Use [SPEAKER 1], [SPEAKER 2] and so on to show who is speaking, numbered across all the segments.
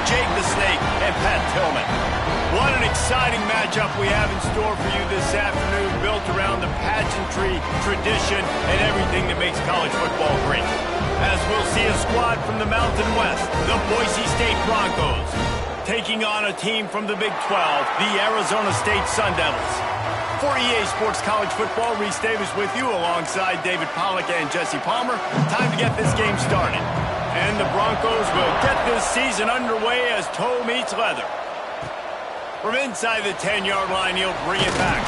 [SPEAKER 1] Jake the Snake and Pat Tillman. What an exciting matchup we have in store for you this afternoon, built around the pageantry, tradition, and everything that makes college football great. As we'll see a squad from the Mountain West, the Boise State Broncos, taking on a team from the Big 12, the Arizona State Sun Devils. For EA Sports College Football, Reese Davis with you alongside David Pollack and Jesse Palmer. Time to get this game started. And the Broncos will get this season underway as toe meets leather. From inside the 10-yard line, he'll bring it back.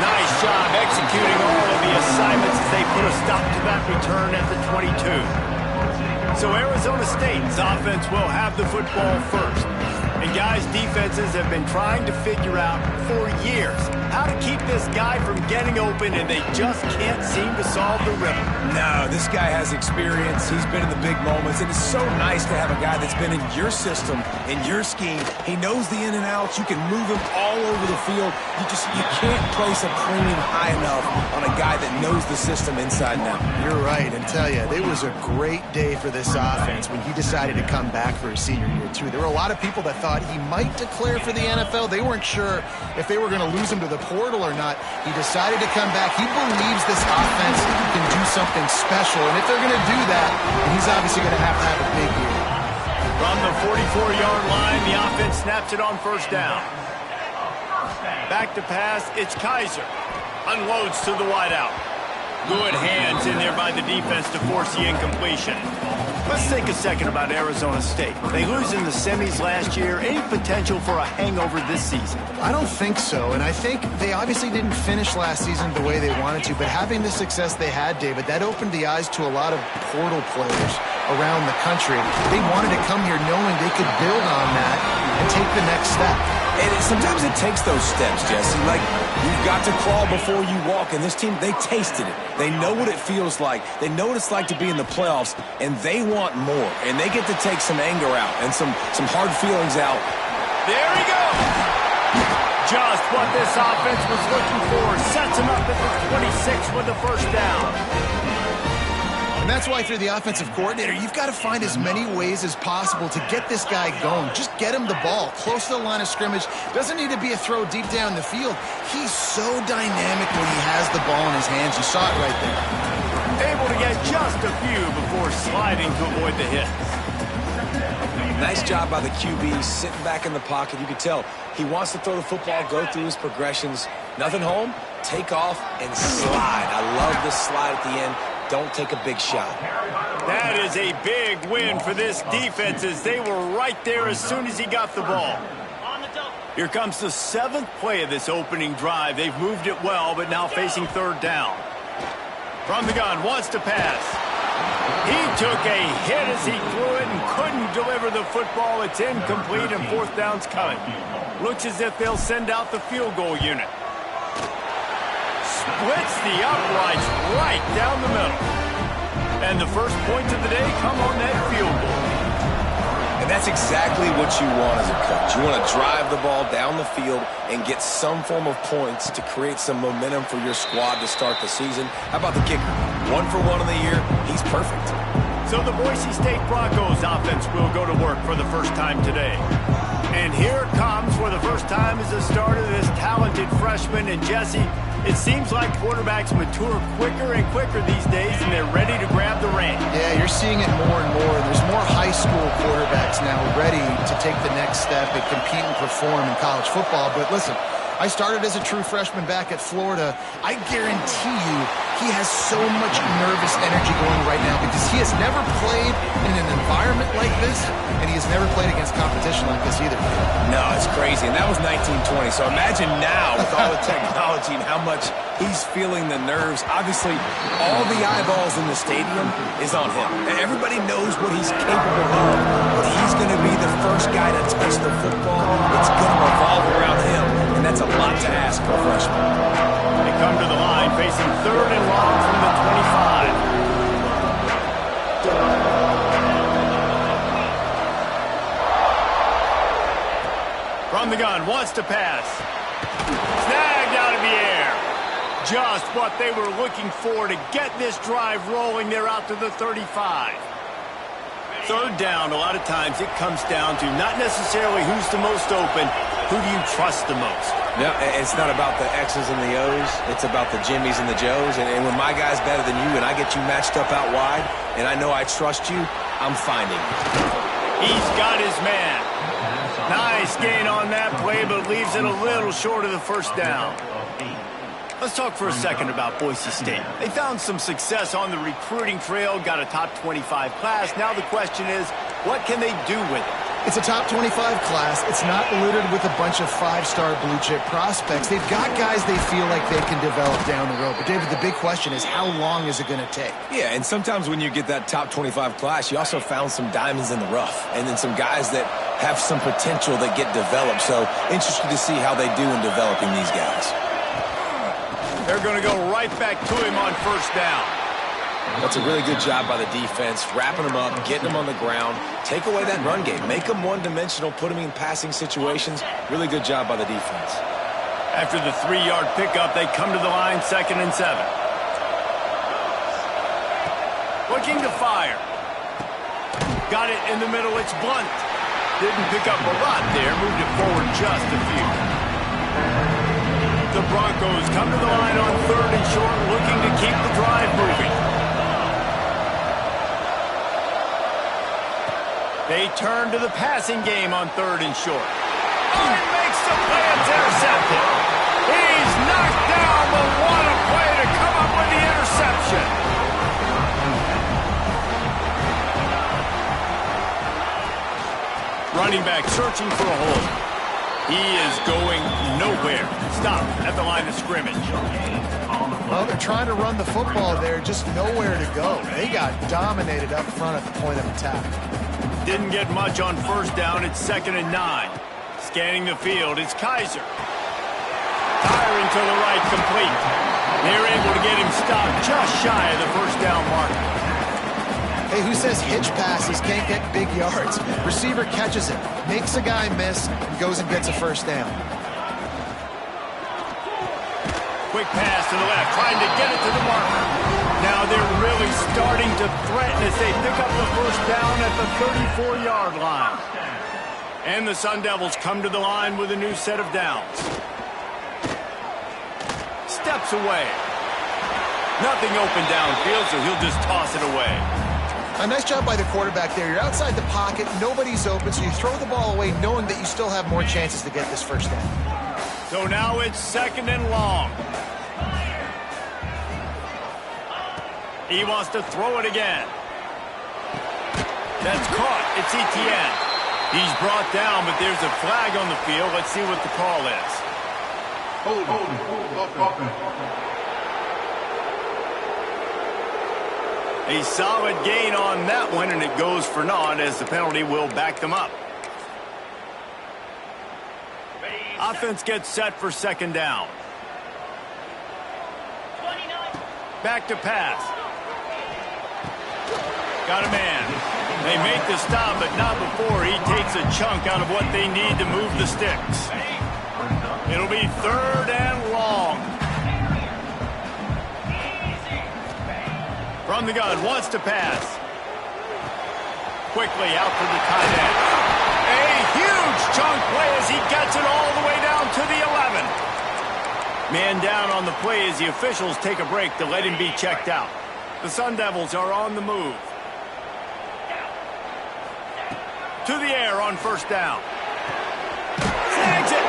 [SPEAKER 1] Nice job executing all of the assignments as they put a stop to that return at the 22. So Arizona State's offense will have the football first. And guys, defenses have been trying to figure out for years how to keep this guy from getting open, and they just can't seem to solve the riddle.
[SPEAKER 2] No, this guy has experience. He's been in the big moments, and it's so nice to have a guy that's been in your system, in your scheme. He knows the in and outs. You can move him all over the field. You can't place a premium high enough on a guy that knows the system inside and out.
[SPEAKER 3] You're right, and tell you, it was a great day for this offense when he decided to come back for his senior year, too. There were a lot of people that thought he might declare for the NFL. They weren't sure if they were going to lose him to the portal or not. He decided to come back. He believes this offense can do something special, and if they're going to do that, he's obviously going to have a big year.
[SPEAKER 1] From the 44-yard line, the offense snaps it on first down. Back to pass, it's Kaiser. Unloads to the wideout. Good hands in there by the defense to force the incompletion. Let's think a second about Arizona State. They lose in the semis last year. Any potential for a hangover this season?
[SPEAKER 3] I don't think so, and I think they obviously didn't finish last season the way they wanted to, but having the success they had, David, that opened the eyes to a lot of portal players around the country. They wanted to come here knowing they could build on that and take the next step.
[SPEAKER 2] And sometimes it takes those steps, Jesse. Like, you've got to crawl before you walk. And this team, they tasted it. They know what it feels like. They know what it's like to be in the playoffs, and they want more. And they get to take some anger out and some hard feelings out.
[SPEAKER 1] There he goes! Just what this offense was looking for. Sets him up at the 26 with the first down.
[SPEAKER 3] And that's why if you're the offensive coordinator, you've got to find as many ways as possible to get this guy going. Just get him the ball close to the line of scrimmage. Doesn't need to be a throw deep down the field. He's so dynamic when he has the ball in his hands. You saw it right there.
[SPEAKER 1] Able to get just a few before sliding to avoid the hits.
[SPEAKER 2] Nice job by the QB, sitting back in the pocket. You can tell he wants to throw the football, go through his progressions. Nothing home, take off, and slide. I love this slide at the end. Don't take a big shot.
[SPEAKER 1] That is a big win for this defense as they were right there as soon as he got the ball. Here comes the 7th play of this opening drive. They've moved it well, but now facing third down. From the gun, wants to pass. He took a hit as he threw it and couldn't deliver the football. It's incomplete and fourth down's coming. Looks as if they'll send out the field goal unit. Splits the uprights right down the middle. And the first points of the day come on that field goal.
[SPEAKER 2] And that's exactly what you want as a coach. You want to drive the ball down the field and get some form of points to create some momentum for your squad to start the season. How about the kicker? 1 for 1 in the year. He's perfect.
[SPEAKER 1] So the Boise State Broncos offense will go to work for the first time today. And here it comes for the first time as the start of this talented freshman. And Jesse, it seems like quarterbacks mature quicker and quicker these days, and they're ready to grab the reins.
[SPEAKER 3] Yeah, you're seeing it more and more. There's more high school quarterbacks now ready to take the next step and compete and perform in college football. But listen, I started as a true freshman back at Florida. I guarantee you he has so much nervous energy going right now because he has never played in an environment like this, and he has never played against competition like this either.
[SPEAKER 2] No, it's crazy, and that was 1920. So imagine now with all the technology and how much he's feeling the nerves. Obviously, all the eyeballs in the stadium is on him. Everybody knows what he's capable of, but he's going to be the first guy to touch the football. It's going to revolve around him, and that's a lot to ask for a freshman.
[SPEAKER 1] They come to the line facing third and long from the 25. From the gun, wants to pass. Snagged out of the air. Just what they were looking for to get this drive rolling. They're out to the 35. Third down, a lot of times it comes down to not necessarily who's the most open, who do you trust the most?
[SPEAKER 2] No, it's not about the X's and the O's. It's about the Jimmies and the Joes. And when my guy's better than you and I get you matched up out wide and I know I trust you, I'm finding you.
[SPEAKER 1] He's got his man. Nice gain on that play, but leaves it a little short of the first down. Let's talk for a second about Boise State. They found some success on the recruiting trail, got a top 25 class. Now the question is, what can they do with it?
[SPEAKER 3] It's a top 25 class. It's not littered with a bunch of five-star blue-chip prospects. They've got guys they feel like they can develop down the road. But, David, the big question is, how long is it going to take?
[SPEAKER 2] Yeah, and sometimes when you get that top 25 class, you also found some diamonds in the rough. And then some guys that have some potential that get developed. So, interested to see how they do in developing these guys.
[SPEAKER 1] They're going to go right back to him on first down.
[SPEAKER 2] That's a really good job by the defense, wrapping them up, getting them on the ground, take away that run game, make them one-dimensional, put them in passing situations. Really good job by the defense.
[SPEAKER 1] After the 3-yard pickup, they come to the line, 2nd and 7. Looking to fire. Got it in the middle, it's Blunt. Didn't pick up a lot there, moved it forward just a few. The Broncos come to the line on 3rd and short, looking to keep the drive moving. They turn to the passing game on 3rd and short. Oh, he makes the play. It's intercepted. He's knocked down, but what a play to come up with the interception. Running back searching for a hole. He is going nowhere. Stop at the line of scrimmage.
[SPEAKER 3] Well, they're trying to run the football there, just nowhere to go. They got dominated up front at the point of attack.
[SPEAKER 1] Didn't get much on first down. It's 2nd and 9. Scanning the field, it's Kaiser. Firing to the right, complete. They're able to get him stopped just shy of the first down mark.
[SPEAKER 3] Hey, who says hitch passes can't get big yards? Receiver catches it, makes a guy miss, and goes and gets a first down.
[SPEAKER 1] Quick pass to the left, trying to get it to the marker. Now they're really starting to threaten as they pick up the first down at the 34-yard line. And the Sun Devils come to the line with a new set of downs. Steps away. Nothing open downfield, so he'll just toss it away.
[SPEAKER 3] A nice job by the quarterback there. You're outside the pocket, nobody's open, so you throw the ball away knowing that you still have more chances to get this first down.
[SPEAKER 1] So now it's 2nd and long. He wants to throw it again. That's caught. It's Etienne. He's brought down, but there's a flag on the field. Let's see what the call is. A solid gain on that one, and it goes for naught as the penalty will back them up. Offense gets set for 2nd down. Back to pass. Got a man. They make the stop, but not before he takes a chunk out of what they need to move the sticks. It'll be 3rd and long. From the gun, wants to pass. Quickly out to the tight end. A huge chunk play as he gets it all the way down to the 11. Man down on the play as the officials take a break to let him be checked out. The Sun Devils are on the move. To the air on first down. Snags it.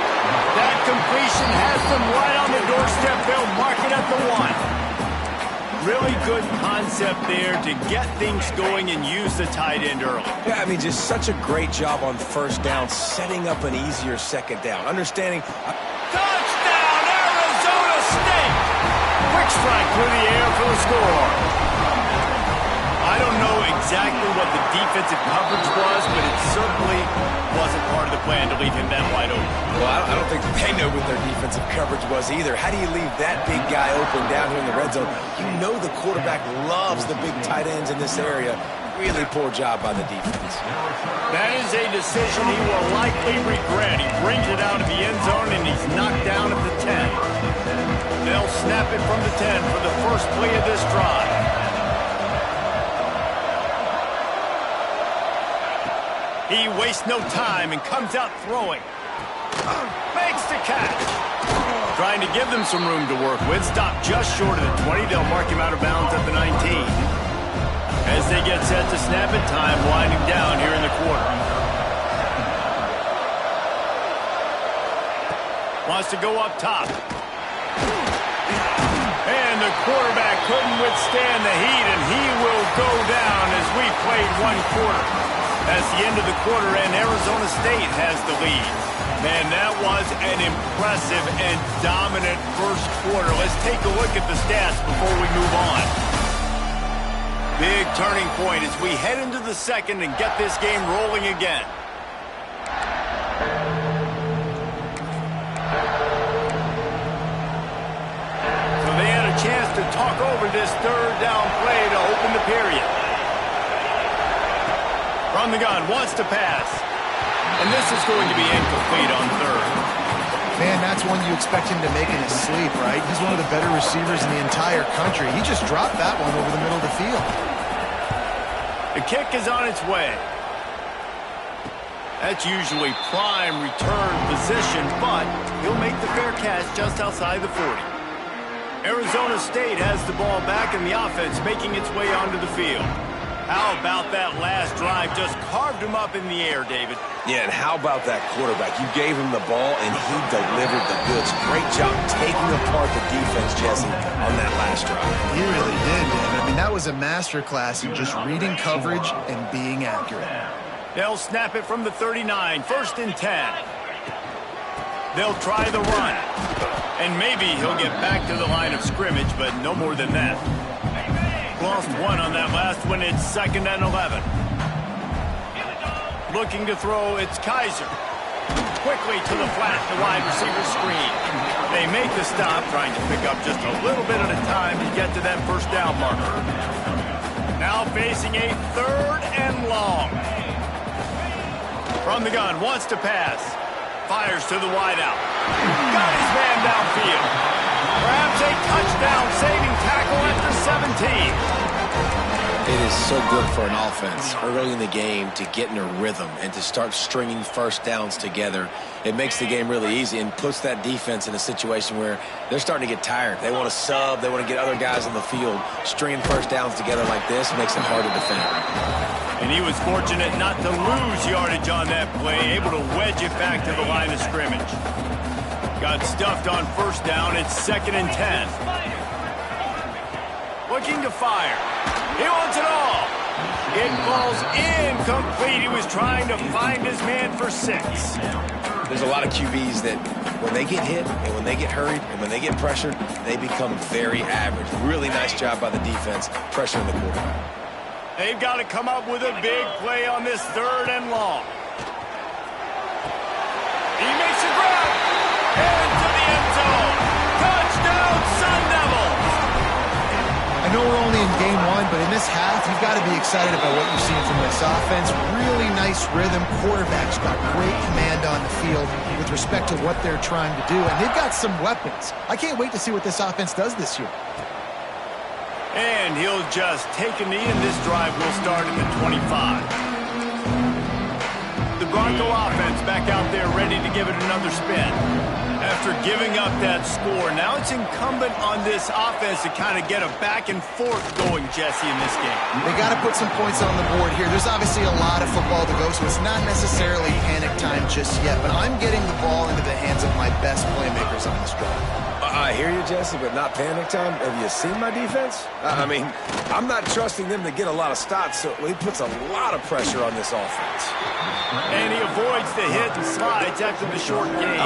[SPEAKER 1] That completion has them right on the doorstep. They'll mark it at the 1. Really good concept there to get things going and use the tight end early.
[SPEAKER 2] Yeah, I mean, just such a great job on first down, setting up an easier 2nd down. Understanding.
[SPEAKER 1] Touchdown, Arizona State! Quick strike through the air for the score. I don't know exactly what the defensive coverage was, but it certainly wasn't part of the plan to leave him that wide open.
[SPEAKER 2] Well, I don't think they know what their defensive coverage was either. How do you leave that big guy open down here in the red zone? You know the quarterback loves the big tight ends in this area. Really poor job by the defense.
[SPEAKER 1] That is a decision he will likely regret. He brings it out of the end zone, and he's knocked down at the 10. They'll snap it from the 10 for the first play of this drive. He wastes no time and comes out throwing. Makes the catch. Trying to give them some room to work with. Stopped just short of the 20. They'll mark him out of bounds at the 19. As they get set to snap it, time winding down here in the quarter. Wants to go up top. And the quarterback couldn't withstand the heat, and he will go down as we played one quarter. That's the end of the quarter, and Arizona State has the lead. Man, that was an impressive and dominant first quarter. Let's take a look at the stats before we move on. Big turning point as we head into the second and get this game rolling again. So they had a chance to talk over this third down play to open the period. From the gun, wants to pass. And this is going to be incomplete on third.
[SPEAKER 3] Man, that's one you expect him to make in his sleep, right? He's one of the better receivers in the entire country. He just dropped that one over the middle of the field.
[SPEAKER 1] The kick is on its way. That's usually prime return position, but he'll make the fair catch just outside the 40. Arizona State has the ball back in the offense, making its way onto the field. How about that last drive? Just carved him up in the air, David.
[SPEAKER 2] Yeah, and how about that quarterback? You gave him the ball, and he delivered the goods. Great job taking apart the defense, Jesse, on that last drive.
[SPEAKER 3] He really did, man. I mean, that was a masterclass in just reading coverage and being accurate.
[SPEAKER 1] They'll snap it from the 39, 1st and 10. They'll try the run. And maybe he'll get back to the line of scrimmage, but no more than that. Lost one on that last one. It's 2nd and 11. Looking to throw, it's Kaiser. Quickly to the flat, the wide receiver screen. They make the stop, trying to pick up just a little bit at a time to get to that first down marker. Now facing a 3rd and long. From the gun, wants to pass. Fires to the wideout. Got his man downfield. Perhaps a touchdown-saving tackle at the 17.
[SPEAKER 4] It is so good for an offense early in the game to get in a rhythm and to start stringing first downs together. It makes the game really easy and puts that defense in a situation where they're starting to get tired. They want to sub. They want to get other guys on the field. Stringing first downs together like this makes it hard to defend.
[SPEAKER 1] And he was fortunate not to lose yardage on that play, able to wedge it back to the line of scrimmage. Got stuffed on first down. It's 2nd and 10. Looking to fire. He wants it all. It falls incomplete. He was trying to find his man for 6.
[SPEAKER 4] There's a lot of QBs that when they get hit and when they get hurried and when they get pressured, they become very average. Really nice job by the defense pressuring the quarterback.
[SPEAKER 1] They've got to come up with a big play on this 3rd and long. He makes a grab. Into the end zone. Touchdown, Sun Devils.
[SPEAKER 3] I know we're only in game 1, but in this half, you've got to be excited about what you've seen from this offense. Really nice rhythm. Quarterback's got great command on the field with respect to what they're trying to do. And they've got some weapons. I can't wait to see what this offense does this year.
[SPEAKER 1] And he'll just take a knee, and this drive will start at the 25. The Bronco offense back out there ready to give it another spin. After giving up that score, now it's incumbent on this offense to kind of get a back and forth going, Jesse, in this game.
[SPEAKER 3] They got to put some points on the board here. There's obviously a lot of football to go, so it's not necessarily panic time just yet, but I'm getting the ball into the hands of my best playmakers on this drive.
[SPEAKER 2] I hear you, Jesse, but not panic time. Have you seen my defense? I mean, I'm not trusting them to get a lot of stops, so he puts a lot of pressure on this offense.
[SPEAKER 1] And he avoids the hit and slides after the short gain.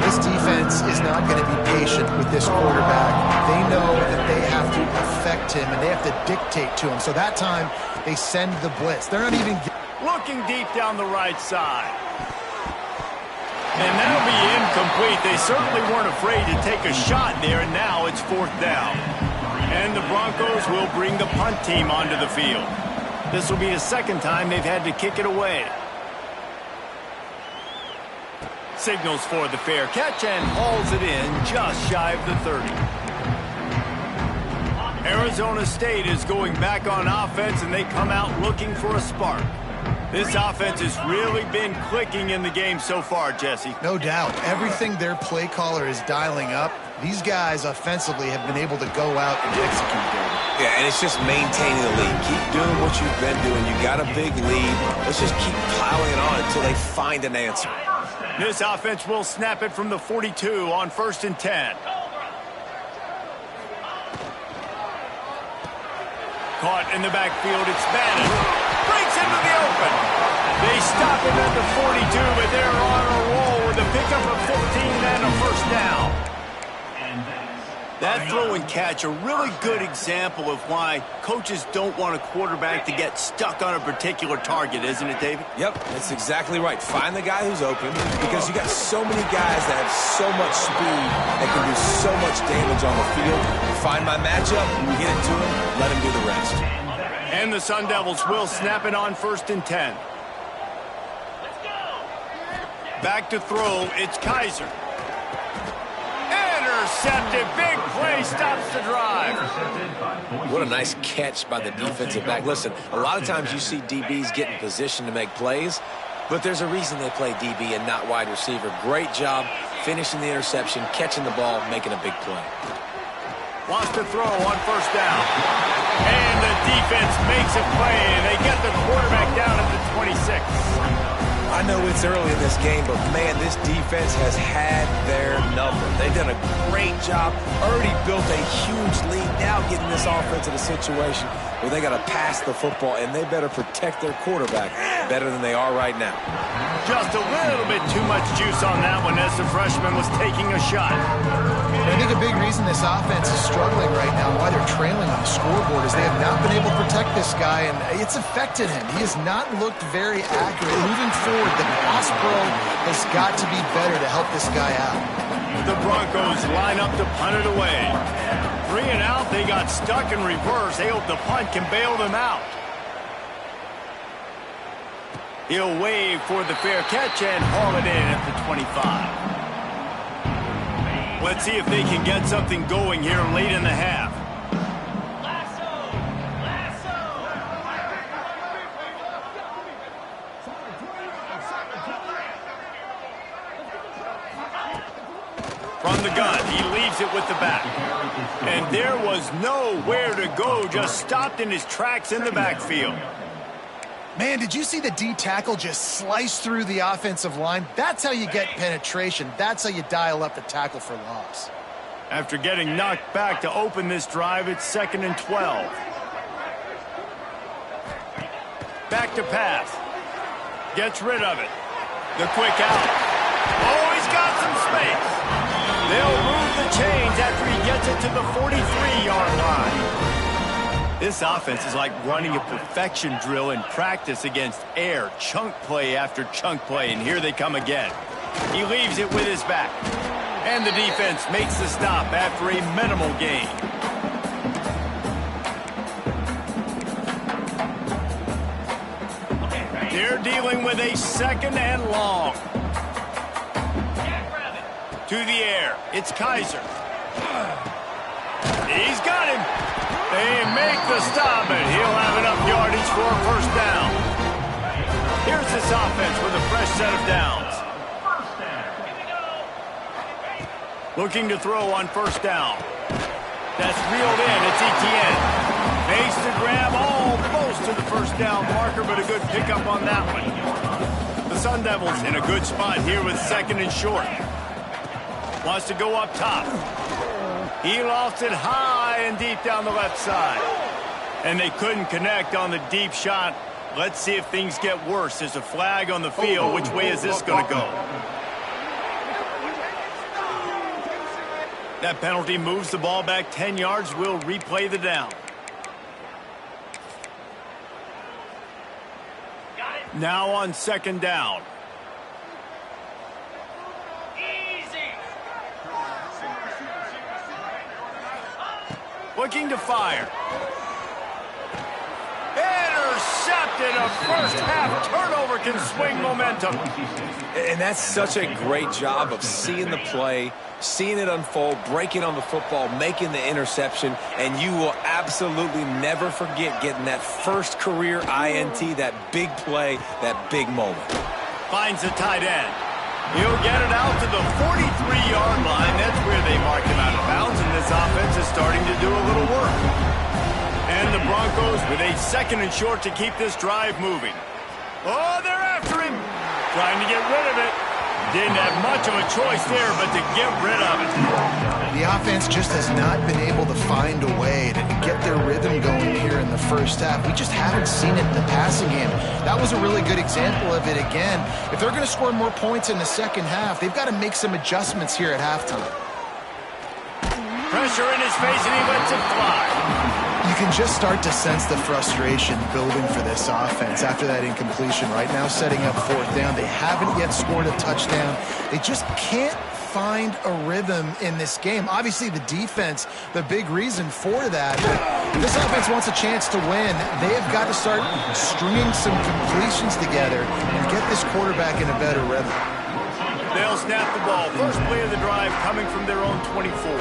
[SPEAKER 3] This defense is not going to be patient with this quarterback. They know that they have to affect him, and they have to dictate to him. So that time, they send the blitz. They're not even...
[SPEAKER 1] Looking deep down the right side. And that'll be incomplete. They certainly weren't afraid to take a shot there, and now it's 4th down. And the Broncos will bring the punt team onto the field. This will be the 2nd time they've had to kick it away. Signals for the fair catch and hauls it in just shy of the 30. Arizona State is going back on offense, and they come out looking for a spark. This offense has really been clicking in the game so far, Jesse.
[SPEAKER 3] No doubt. Everything their play caller is dialing up, these guys offensively have been able to go out and execute there.
[SPEAKER 2] Yeah, and it's just maintaining the lead. Keep doing what you've been doing. You got a big lead. Let's just keep plowing it on until they find an answer.
[SPEAKER 1] This offense will snap it from the 42 on 1st and 10. Caught in the backfield, it's Bannon. Breaks into the open. They stop him at the 42, but they're on a roll with a pickup of 15 and a first down. That throw and catch, a really good example of why coaches don't want a quarterback to get stuck on a particular target, isn't it, David?
[SPEAKER 2] Yep, that's exactly right. Find the guy who's open, because you got so many guys that have so much speed that can do so much damage on the field. Find my matchup, get it to him, let him do the rest.
[SPEAKER 1] And the Sun Devils will snap it on 1st and 10. Back to throw, it's Kaiser. Intercepted, big play, stops the drive.
[SPEAKER 4] What a nice catch by the defensive back. Listen, a lot of times you see DBs get in position to make plays, but there's a reason they play DB and not wide receiver. Great job finishing the interception, catching the ball, making a big play.
[SPEAKER 1] Wants to throw on 1st down. And the defense makes a play, and they get the quarterback down at the 26.
[SPEAKER 2] I know it's early in this game, but man, this defense has had their number. They've done a great job, already built a huge lead, now getting this offense in a situation where they got to pass the football, and they better protect their quarterback better than they are right now.
[SPEAKER 1] Just a little bit too much juice on that one as the freshman was taking a shot.
[SPEAKER 3] I think a big reason this offense is struggling right now, why they're trailing on the scoreboard, is they have not been able to protect this guy, and it's affected him. He has not looked very accurate. Moving forward, the pass pro has got to be better to help this guy out.
[SPEAKER 1] The Broncos line up to punt it away. 3 and out, they got stuck in reverse. They hope the punt can bail them out. He'll wave for the fair catch and haul it in at the 25. Let's see if they can get something going here late in the half. From the gun, he leaves it with the back. And there was nowhere to go, just stopped in his tracks in the backfield.
[SPEAKER 3] Man, did you see the D tackle just slice through the offensive line? That's how you get penetration. That's how you dial up the tackle for loss.
[SPEAKER 1] After getting knocked back to open this drive, it's 2nd and 12. Back to pass. Gets rid of it. The quick out. Oh, he's got some space. They'll move the chains after he gets it to the 43-yard line. This offense is like running a perfection drill in practice against air. Chunk play after chunk play, and here they come again. He leaves it with his back. And the defense makes the stop after a minimal gain. They're dealing with a 2nd and long. To the air, it's Kaiser. He's got him. They make the stop, and he'll have enough yardage for a 1st down. Here's this offense with a fresh set of downs. Looking to throw on 1st down. That's reeled in. It's Etienne. Makes the grab almost to the 1st down marker, but a good pickup on that one. The Sun Devils in a good spot here with 2nd and short. Wants to go up top. He lost it high and deep down the left side. And they couldn't connect on the deep shot. Let's see if things get worse. There's a flag on the field. Which way is this going to go? That penalty moves the ball back 10 yards. We'll replay the down. Now on 2nd down. Looking to fire. intercepted. A first-half turnover can swing momentum.
[SPEAKER 2] And that's such a great job of seeing the play, seeing it unfold, breaking on the football, making the interception, and you will absolutely never forget getting that first career INT, that big play, that big moment.
[SPEAKER 1] Finds the tight end. He'll get it out to the 43-yard line. That's where they mark him out of bounds, and this offense is starting to do a little work. And the Broncos with a 2nd and short to keep this drive moving. Oh, they're after him. Trying to get rid of it. Didn't have much of a choice there, but to get rid of it.
[SPEAKER 3] The offense just has not been able to find a way to get their rhythm going here in the first half. We just haven't seen it in the passing game. That was a really good example of it again. If they're going to score more points in the second half, they've got to make some adjustments here at halftime.
[SPEAKER 1] Pressure in his face, and he lets it fly.
[SPEAKER 3] You can just start to sense the frustration building for this offense after that incompletion. Right now, setting up 4th down. They haven't yet scored a touchdown. They just can't find a rhythm in this game. Obviously, the defense, the big reason for that. But if this offense wants a chance to win, they have got to start stringing some completions together and get this quarterback in a better rhythm.
[SPEAKER 1] They'll snap the ball. First play of the drive coming from their own 24.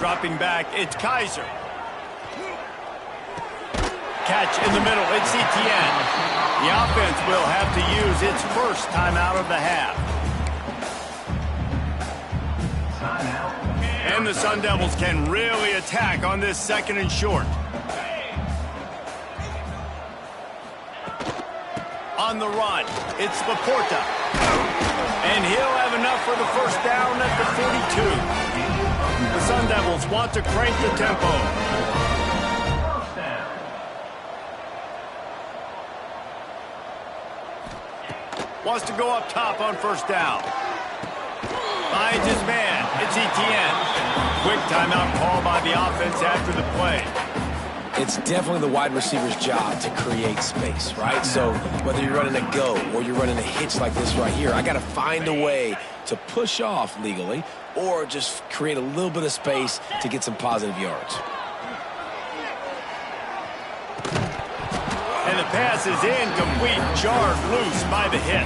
[SPEAKER 1] Dropping back, it's Kaiser. Catch in the middle, it's Etienne. The offense will have to use its first timeout of the half. And the Sun Devils can really attack on this 2nd and short. On the run, it's Laporta. And he'll have enough for the first down at the 42. The Sun Devils want to crank the tempo. Wants to go up top on first down. Finds his man. It's Etienne. Quick timeout call by the offense after the play.
[SPEAKER 4] It's definitely the wide receiver's job to create space, right? So whether you're running a go or you're running a hitch like this right here, I got to find a way to push off legally or just create a little bit of space to get some positive yards.
[SPEAKER 1] And the pass is incomplete, jarred loose by the hit.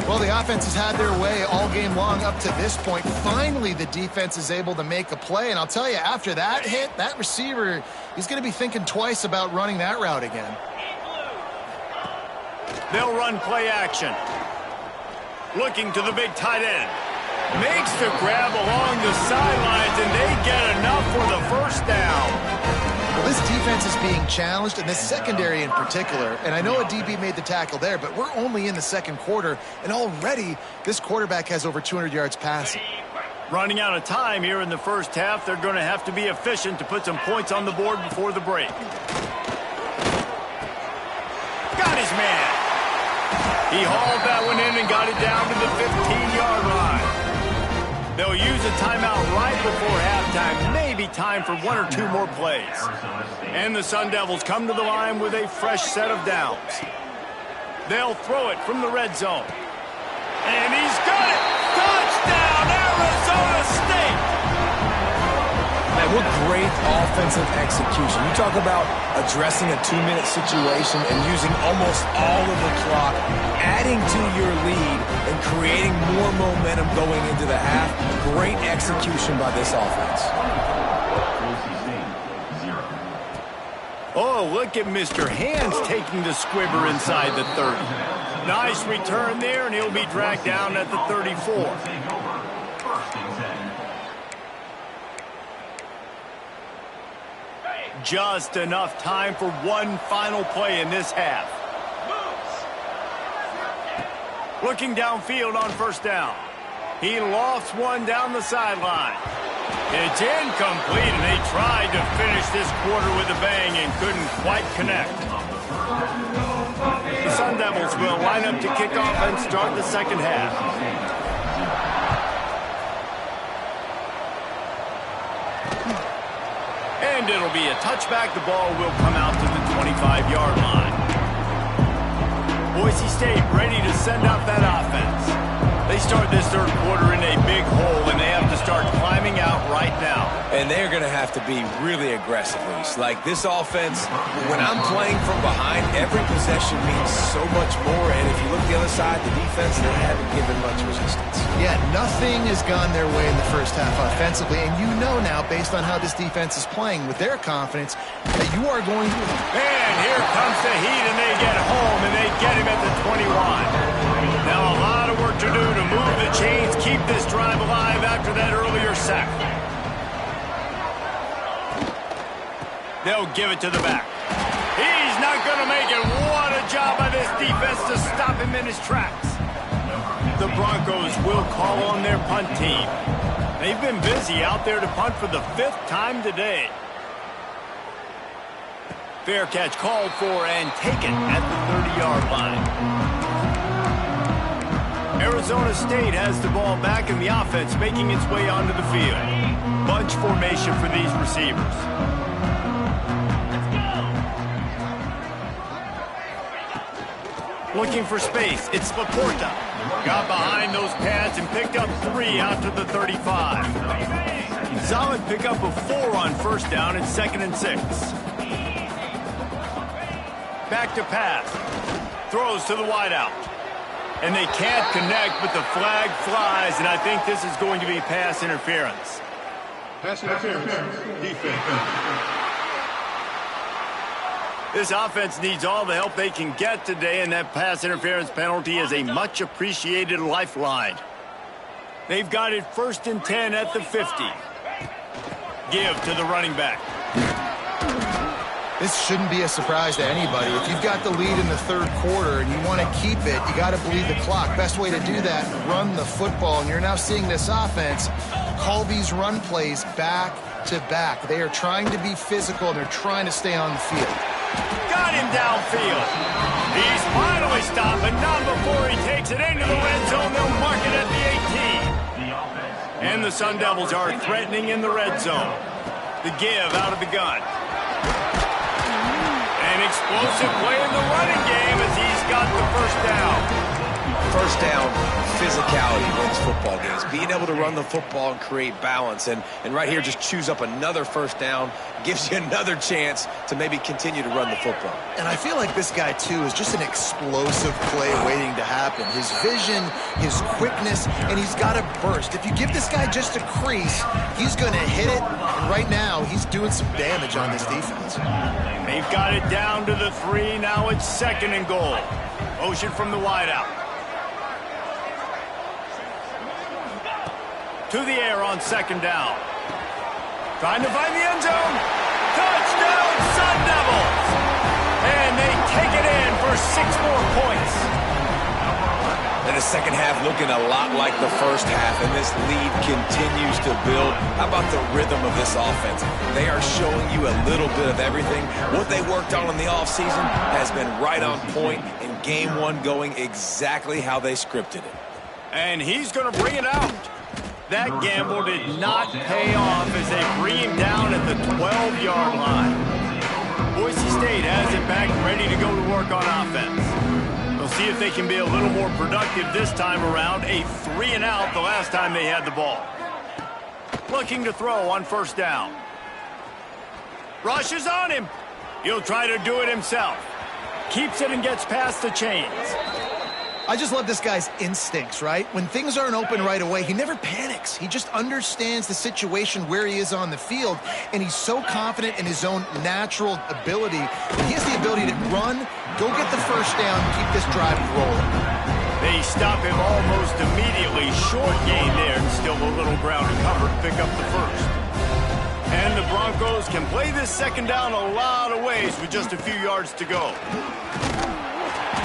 [SPEAKER 3] Well, the offense has had their way all game long up to this point. Finally, the defense is able to make a play. And I'll tell you, after that hit, that receiver, he's going to be thinking twice about running that route again.
[SPEAKER 1] They'll run play action. Looking to the big tight end. Makes the grab along the sidelines, and they get enough for the first down.
[SPEAKER 3] Well, this defense is being challenged, and this secondary in particular. And I know a DB made the tackle there, but we're only in the 2nd quarter, and already this quarterback has over 200 yards passing.
[SPEAKER 1] Running out of time here in the first half, they're going to have to be efficient to put some points on the board before the break. Got his man. He hauled that one in and got it down to the 15-yard line. They'll use a timeout right before halftime. Maybe time for 1 or 2 more plays. And the Sun Devils come to the line with a fresh set of downs. They'll throw it from the red zone. And he's got it! Touchdown, Arizona State!
[SPEAKER 2] Man, what great offensive execution. You talk about addressing a 2-minute situation and using almost all of the clock, adding to your lead and creating more momentum going into the half. Great execution by this offense.
[SPEAKER 1] Oh, look at Mr. Hands taking the squibber inside the 30. Nice return there, and he'll be dragged down at the 34. Just enough time for one final play in this half. Looking downfield on first down. He lofts one down the sideline. It's incomplete, and they tried to finish this quarter with a bang and couldn't quite connect. The Sun Devils will line up to kick off and start the second half. And it'll be a touchback. The ball will come out to the 25-yard line. Boise State ready to send out that offense. They start this third quarter in a big hole, and they have to start climbing out right now.
[SPEAKER 2] And they're going to have to be really aggressive, Reese. Like this offense, when I'm playing from behind, every possession means so much more. And if you look the other side, the defense, they haven't given much resistance.
[SPEAKER 3] Yeah, nothing has gone their way in the first half offensively. And you know now, based on how this defense is playing with their confidence, that you are going to...
[SPEAKER 1] And here comes the heat, and they get home, and they get him at the 21. Now a lot of work to do to move the chains, keep this drive alive after that earlier sack. They'll give it to the back. He's not going to make it. What a job by this defense to stop him in his tracks. The Broncos will call on their punt team. They've been busy out there to punt for the 5th time today. Fair catch called for and taken at the 30-yard line. Arizona State has the ball back in the offense, making its way onto the field. Bunch formation for these receivers. Looking for space. It's Laporta. Got behind those pads and picked up 3 out to the 35. Solid pickup of 4 on first down and 2nd and 6. Back to pass. Throws to the wideout. And they can't connect, but the flag flies, and I think this is going to be pass interference.
[SPEAKER 5] Pass interference. Defense.
[SPEAKER 1] This offense needs all the help they can get today, and that pass interference penalty is a much-appreciated lifeline. They've got it 1st and 10 at the 50. Give to the running back.
[SPEAKER 3] This shouldn't be a surprise to anybody. If you've got the lead in the 3rd quarter and you want to keep it, you got to bleed the clock. Best way to do that, run the football. And you're now seeing this offense call these run plays back to back. They are trying to be physical, and they're trying to stay on the field.
[SPEAKER 1] Got him downfield. He's finally stopped, but not before he takes it into the red zone. They'll mark it at the 18. And the Sun Devils are threatening in the red zone. The give out of the gun. An explosive play in the running game as he's got the 1st down.
[SPEAKER 2] First down, physicality wins football games. Being able to run the football and create balance. And right here, just choose up another 1st down. Gives you another chance to maybe continue to run the football.
[SPEAKER 3] And I feel like this guy, too, is just an explosive play waiting to happen. His vision, his quickness, and he's got a burst. If you give this guy just a crease, he's going to hit it. And right now, he's doing some damage on this defense.
[SPEAKER 1] They've got it down to the 3. Now it's 2nd and goal. Motion from the wideout. To the air on 2nd down. Trying to find the end zone. Touchdown, Sun Devils! And they take it in for 6 more points.
[SPEAKER 2] And the second half looking a lot like the first half, and this lead continues to build. How about the rhythm of this offense? They are showing you a little bit of everything. What they worked on in the offseason has been right on point, and game 1 going exactly how they scripted it.
[SPEAKER 1] And he's going to bring it out. That gamble did not pay off as they bring him down at the 12-yard line. Boise State has it back ready to go to work on offense. We'll see if they can be a little more productive this time around. A 3 and out the last time they had the ball. Looking to throw on 1st down. Rushes on him. He'll try to do it himself. Keeps it and gets past the chains.
[SPEAKER 3] I just love this guy's instincts, right? When things aren't open right away, he never panics. He just understands the situation where he is on the field, and he's so confident in his own natural ability that he has the ability to run, go get the 1st down, and keep this drive rolling.
[SPEAKER 1] They stop him almost immediately. Short gain there, and still a little ground to cover to pick up the 1st. And the Broncos can play this 2nd down a lot of ways with just a few yards to go.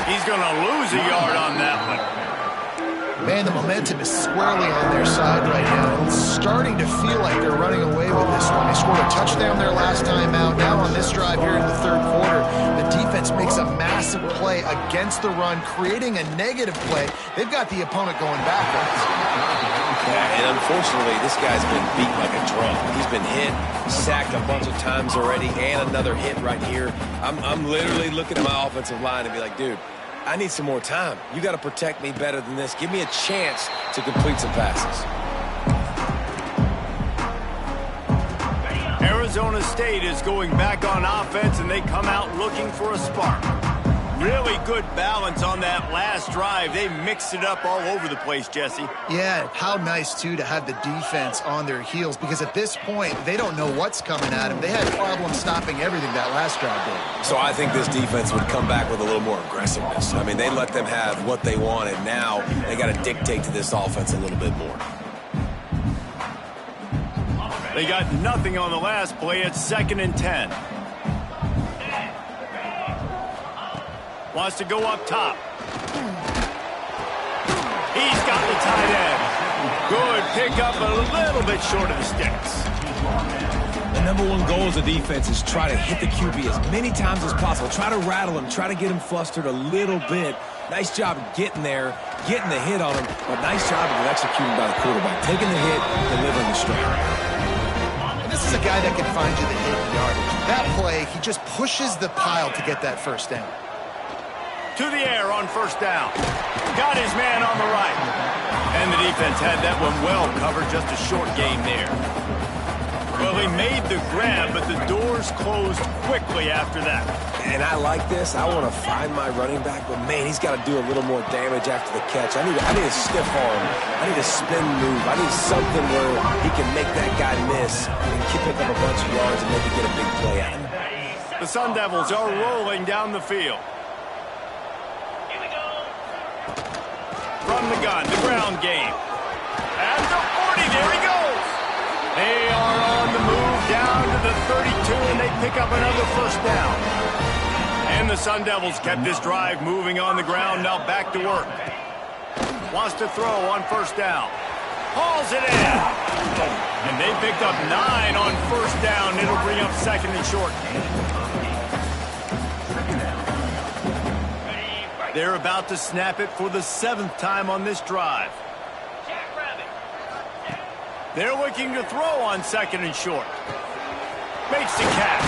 [SPEAKER 1] He's going to lose a yard on that one.
[SPEAKER 3] Man, the momentum is squarely on their side right now. It's starting to feel like they're running away with this one. They scored a touchdown their last time out. Now on this drive here in the 3rd quarter, the defense makes a massive play against the run, creating a negative play. They've got the opponent going backwards.
[SPEAKER 2] Yeah, and unfortunately, this guy's been beat like a drum. He's been hit, sacked a bunch of times already, and another hit right here. I'm literally looking at my offensive line and be like, dude, I need some more time. You got to protect me better than this. Give me a chance to complete some passes.
[SPEAKER 1] Arizona State is going back on offense, and they come out looking for a spark. Really good balance on that last drive. They mixed it up all over the place, Jesse.
[SPEAKER 3] Yeah, how nice, too, to have the defense on their heels, because at this point, they don't know what's coming at them. They had problems stopping everything that last drive did.
[SPEAKER 2] So I think this defense would come back with a little more aggressiveness. I mean, they let them have what they wanted. Now they got to dictate to this offense a little bit more.
[SPEAKER 1] They got nothing on the last play. It's 2nd and 10. Wants to go up top. He's got the tight end. Good pickup, a little bit short of the sticks.
[SPEAKER 2] The number one goal as a defense is try to hit the QB as many times as possible. Try to rattle him. Try to get him flustered a little bit. Nice job getting there, getting the hit on him, but nice job of executing by the quarterback. Taking the hit, delivering the strike.
[SPEAKER 3] And this is a guy that can find you the hidden yardage. That play, he just pushes the pile to get that first down.
[SPEAKER 1] To the air on 1st down. Got his man on the right. And the defense had that one well covered. Just a short game there. Well, they made the grab, but the doors closed quickly after that.
[SPEAKER 2] And I like this. I want to find my running back, but, man, he's got to do a little more damage after the catch. I need a stiff arm. I need a spin move. I need something where he can make that guy miss and pick up a bunch of yards and maybe get a big play out of it.
[SPEAKER 1] The Sun Devils are rolling down the field. From the gun, the ground game. At the 40, there he goes. They are on the move down to the 32, and they pick up another 1st down. And the Sun Devils kept this drive moving on the ground, now back to work. Wants to throw on 1st down. Hauls it in. And they picked up 9 on 1st down. It'll bring up 2nd and short. They're about to snap it for the 7th time on this drive. They're looking to throw on 2nd and short. Makes the catch.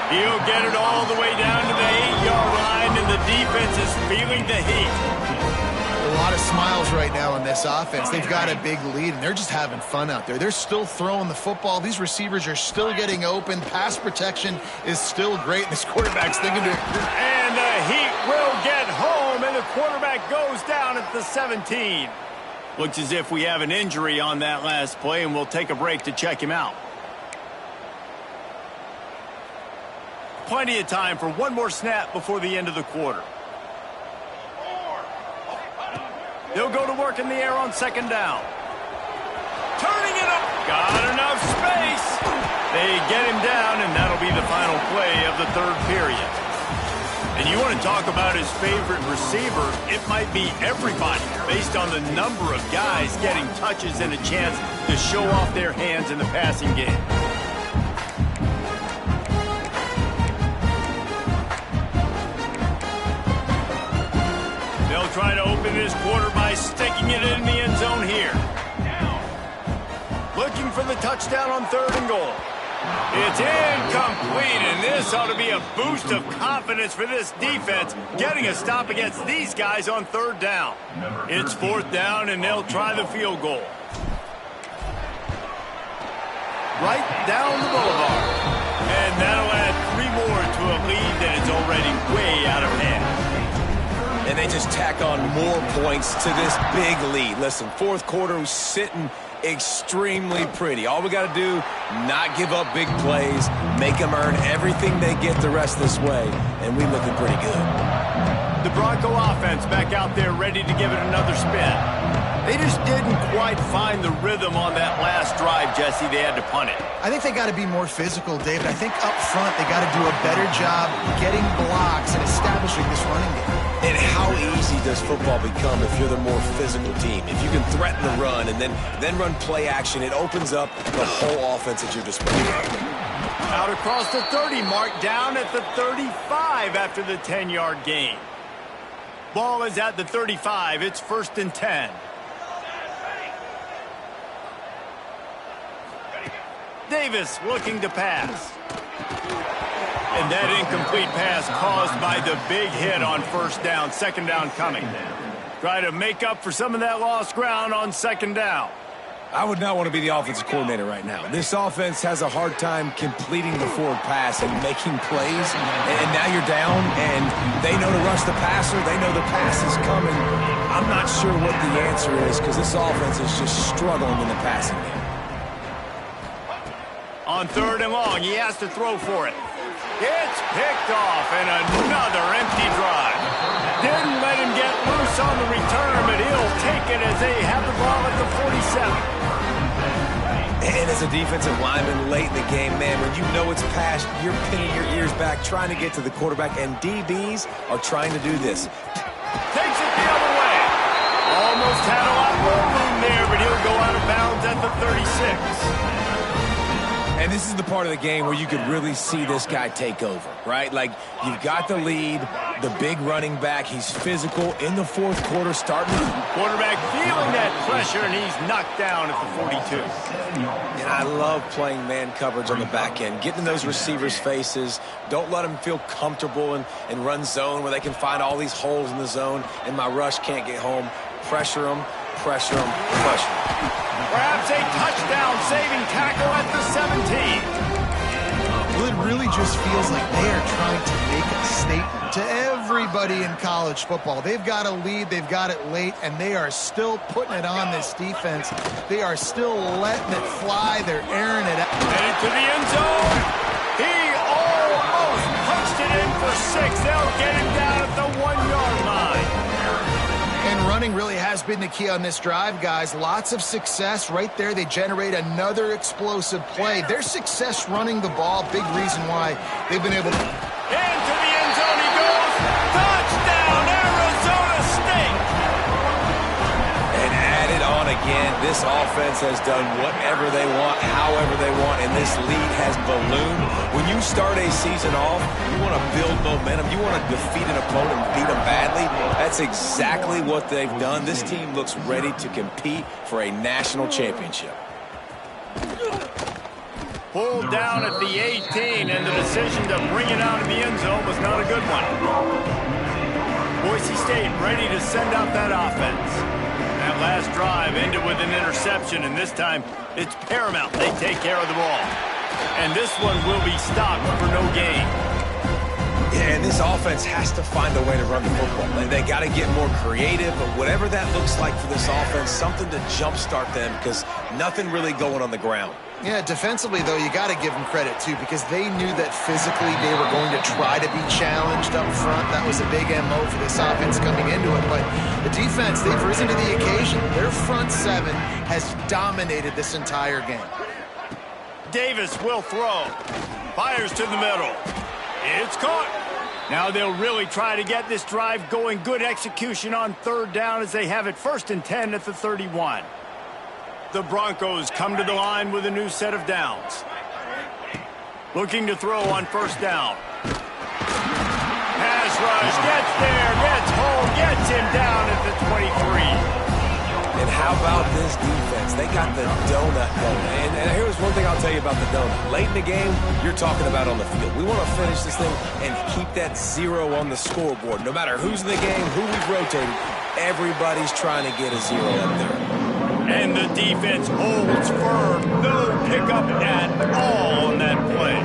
[SPEAKER 1] He'll get it all the way down to the 8-yard line, and the defense is feeling the heat.
[SPEAKER 3] A lot of smiles right now in this offense. They've got a big lead, and they're just having fun out there. They're still throwing the football. These receivers are still getting open. Pass protection is still great. This quarterback's thinking to...
[SPEAKER 1] And the Heat will get home, and the quarterback goes down at the 17. Looks as if we have an injury on that last play, and we'll take a break to check him out. Plenty of time for one more snap before the end of the quarter. They'll go to work in the air on 2nd down. Turning it up. Got enough space. They get him down, and that'll be the final play of the 3rd period. And you want to talk about his favorite receiver, it might be everybody, based on the number of guys getting touches and a chance to show off their hands in the passing game. They'll try to open this quarter by sticking it in the end zone here. Looking for the touchdown on 3rd and goal. It's incomplete, and this ought to be a boost of confidence for this defense, getting a stop against these guys on 3rd down. It's 4th down, and they'll try the field goal. Right down the boulevard. And that'll add 3 more to a lead that is already way out of hand.
[SPEAKER 2] And they just tack on more points to this big lead. Listen, 4th quarter was sitting extremely pretty. All we got to do, not give up big plays, make them earn everything they get the rest of this way, and we looking pretty good.
[SPEAKER 1] The Bronco offense back out there ready to give it another spin. They just didn't quite find the rhythm on that last drive, Jesse. They had to punt it.
[SPEAKER 3] I think they got to be more physical, David. I think up front they got to do a better job getting blocks and establishing this running game.
[SPEAKER 2] And how easy does football become if you're the more physical team? If you can threaten the run and then run play action, it opens up the whole offense at your disposal.
[SPEAKER 1] Out across the 30 mark, down at the 35 after the 10-yard gain. Ball is at the 35. It's 1st and 10. Davis looking to pass. And that incomplete pass caused by the big hit on 1st down. 2nd down coming. Try to make up for some of that lost ground on 2nd down.
[SPEAKER 2] I would not want to be the offensive coordinator right now. This offense has a hard time completing the forward pass and making plays. And now you're down, and they know to rush the passer. They know the pass is coming. I'm not sure what the answer is because this offense is just struggling in the passing game.
[SPEAKER 1] On 3rd and long, he has to throw for it. It's picked off, and another empty drive. Didn't let him get loose on the return, but he'll take it as they have the ball at the 47.
[SPEAKER 2] And as a defensive lineman late in the game, man, when you know it's past, you're pinning your ears back, trying to get to the quarterback, and DBs are trying to do this.
[SPEAKER 1] Takes it the other way. Almost had a lot more room there, but he'll go out of bounds at the 36.
[SPEAKER 2] And this is the part of the game where you could really see this guy take over, right? Like, you've got the lead, the big running back. He's physical in the 4th quarter, starting.
[SPEAKER 1] Quarterback feeling that pressure, and he's knocked down at the 42.
[SPEAKER 4] And I love playing man coverage on the back end, getting in those receivers' faces. Don't let them feel comfortable and run zone where they can find all these holes in the zone, and my rush can't get home. Pressure them, pressure them, pressure them.
[SPEAKER 1] Perhaps a touchdown-saving tackle at the 17.
[SPEAKER 3] Well, it really just feels like they are trying to make a statement to everybody in college football. They've got a lead, they've got it late, and they are still putting it on this defense. They are still letting it fly. They're airing it out.
[SPEAKER 1] Headed to the end zone. He almost punched it in for 6. They'll get him down at the 1-yard line.
[SPEAKER 3] And running really has been the key on this drive, guys. Lots of success right there. They generate another explosive play. Their success running the ball, big reason why they've been able to...
[SPEAKER 1] Into the end zone he goes. Touchdown, Arizona State.
[SPEAKER 2] And add it on again. This offense has done whatever they want, however they want, and this lead has ballooned. When you start a season off, you want to build momentum. You want to defeat an opponent and beat them badly. That's exactly what they've done. This team looks ready to compete for a national championship.
[SPEAKER 1] Pulled down at the 18, and the decision to bring it out of the end zone was not a good one. Boise State ready to send out that offense. That last drive ended with an interception, and this time it's paramount they take care of the ball. And this one will be stopped for no gain.
[SPEAKER 2] Yeah, and this offense has to find a way to run the football. They got to get more creative, but whatever that looks like for this offense, something to jumpstart them because nothing really going on the ground.
[SPEAKER 3] Yeah, defensively, though, you got to give them credit, too, because they knew that physically they were going to try to be challenged up front. That was a big MO for this offense coming into it. But the defense, they've risen to the occasion. Their front 7 has dominated this entire game.
[SPEAKER 1] Davis will throw. Fires to the middle. It's caught. Now they'll really try to get this drive going. Good execution on 3rd down as they have it 1st and 10 at the 31. The Broncos come to the line with a new set of downs. Looking to throw on 1st down. Pass rush, gets there, gets home, gets him down at the 23.
[SPEAKER 2] And how about this defense? They got the donut going. And here's one thing I'll tell you about the donut. Late in the game, you're talking about on the field. We want to finish this thing and keep that 0 on the scoreboard. No matter who's in the game, who we've rotated, everybody's trying to get a 0 up there.
[SPEAKER 1] And the defense holds firm. No pickup at all on that play.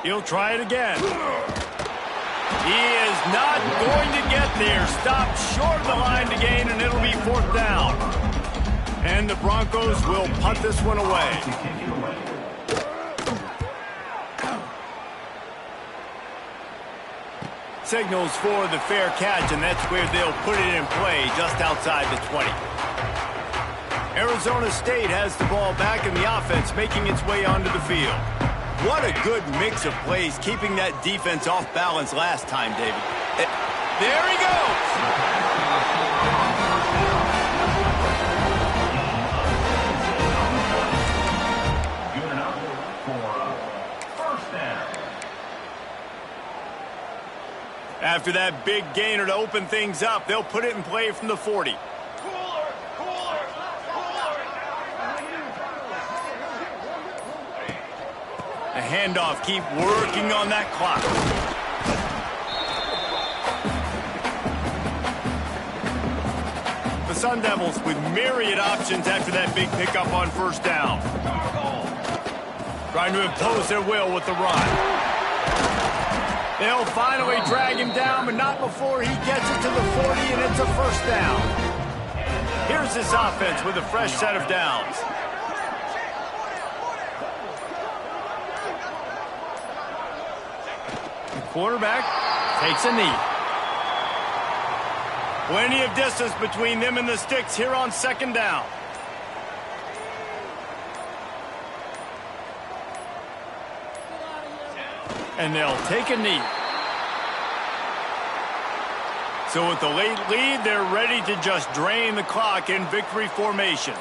[SPEAKER 1] He'll try it again. He is not going to get there. Stopped short of the line to gain, and it'll be 4th down. And the Broncos will punt this one away. Signals for the fair catch, and that's where they'll put it in play, just outside the 20. Arizona State has the ball back in the offense, making its way onto the field. What a good mix of plays, keeping that defense off balance last time, David. There he goes! After that big gainer to open things up, they'll put it in play from the 40. A handoff, keep working on that clock. Sun Devils with myriad options after that big pickup on first down. Trying to impose their will with the run. They'll finally drag him down, but not before he gets it to the 40, and it's a first down. Here's this offense with a fresh set of downs. The quarterback takes a knee. Plenty of distance between them and the sticks here on second down. And they'll take a knee. So with the late lead, they're ready to just drain the clock in victory formation.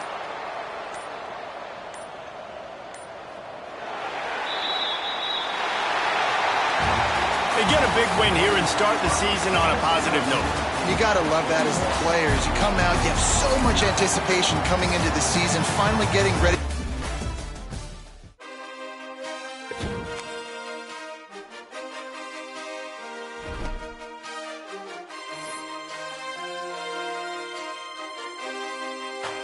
[SPEAKER 1] They get a big win here and start the season on a positive note.
[SPEAKER 3] You got to love that as the players. You come out, you have so much anticipation coming into the season, finally getting ready.